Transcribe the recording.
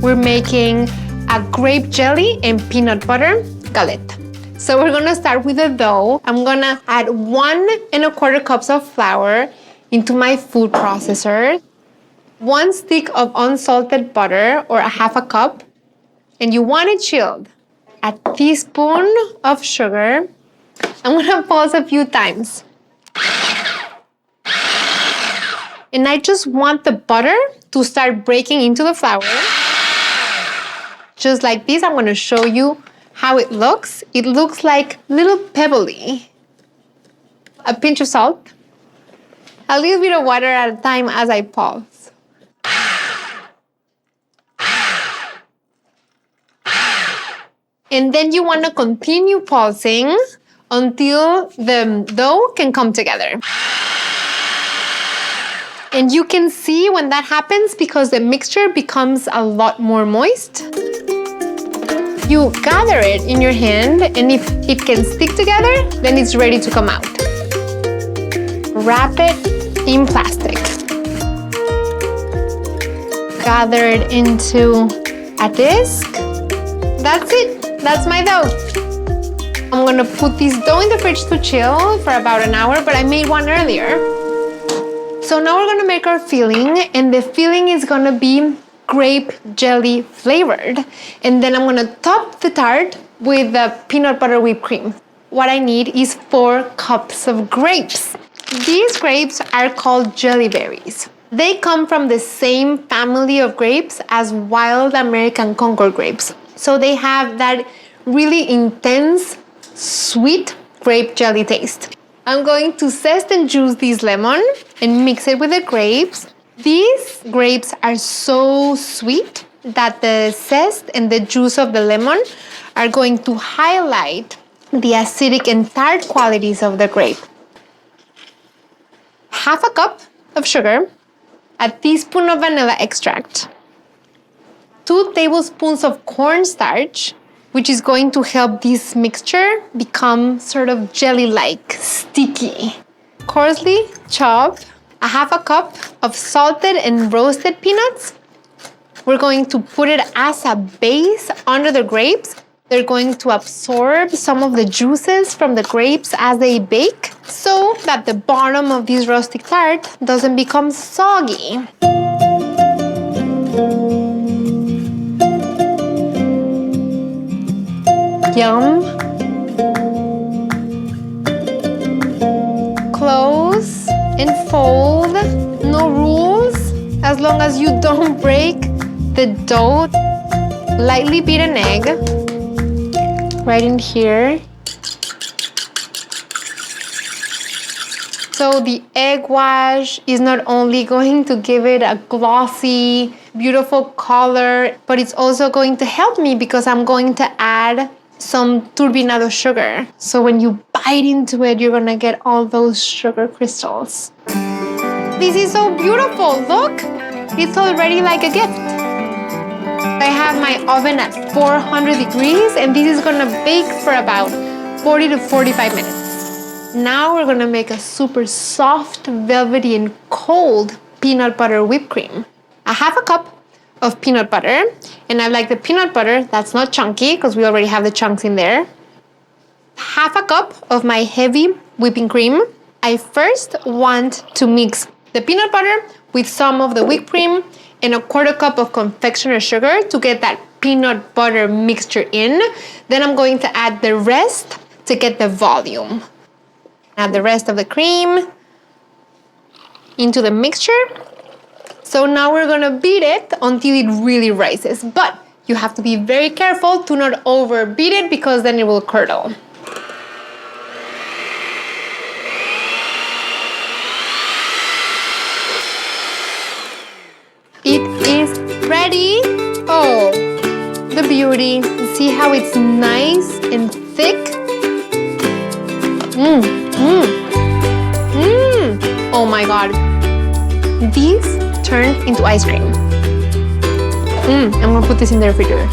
we're making a grape jelly and peanut butter galette. So we're gonna start with the dough. I'm gonna add 1 1/4 cups of flour into my food processor, 1 stick of unsalted butter or 1/2 cup, and you want it chilled. A teaspoon of sugar. I'm gonna pulse a few times. And I just want the butter to start breaking into the flour. Just like this, I'm gonna show you how it looks. It looks like little pebbly. A pinch of salt. A little bit of water at a time as I pulse. And then you wanna continue pulsing until the dough can come together. And you can see when that happens because the mixture becomes a lot more moist. You gather it in your hand, and if it can stick together, then it's ready to come out. Wrap it in plastic. Gather it into a disc. That's it. That's my dough. I'm gonna put this dough in the fridge to chill for about an hour, but I made one earlier. So now we're gonna make our filling, and the filling is gonna be grape jelly flavored. And then I'm gonna top the tart with the peanut butter whipped cream. What I need is 4 cups of grapes. These grapes are called jelly berries. They come from the same family of grapes as wild American Concord grapes. So they have that really intense, sweet grape jelly taste. I'm going to zest and juice this lemon and mix it with the grapes. These grapes are so sweet that the zest and the juice of the lemon are going to highlight the acidic and tart qualities of the grape. 1/2 cup of sugar, a teaspoon of vanilla extract, 2 tablespoons of cornstarch, which is going to help this mixture become sort of jelly-like, sticky. Coarsely chopped, 1/2 cup of salted and roasted peanuts. We're going to put it as a base under the grapes. They're going to absorb some of the juices from the grapes as they bake so that the bottom of this rustic tart doesn't become soggy. Yum. Close and fold. No rules. As long as you don't break the dough. Lightly beat an egg. Right in here. So the egg wash is not only going to give it a glossy, beautiful color, but it's also going to help me because I'm going to add some turbinado sugar. So when you bite into it, you're gonna get all those sugar crystals. This is so beautiful, look! It's already like a gift. I have my oven at 400 degrees and this is gonna bake for about 40 to 45 minutes. Now we're gonna make a super soft, velvety and cold peanut butter whipped cream. 1/2 cup of peanut butter, and I like the peanut butter that's not chunky because we already have the chunks in there. 1/2 cup of my heavy whipping cream. I first want to mix the peanut butter with some of the whipped cream and 1/4 cup of confectioner sugar to get that peanut butter mixture in. Then I'm going to add the rest to get the volume. Add the rest of the cream into the mixture. So now we're gonna beat it until it really rises. But you have to be very careful to not overbeat it because then it will curdle. It is ready. Oh, the beauty. See how it's nice and thick? Oh my God. These turned into ice cream. I'm gonna put this in the refrigerator.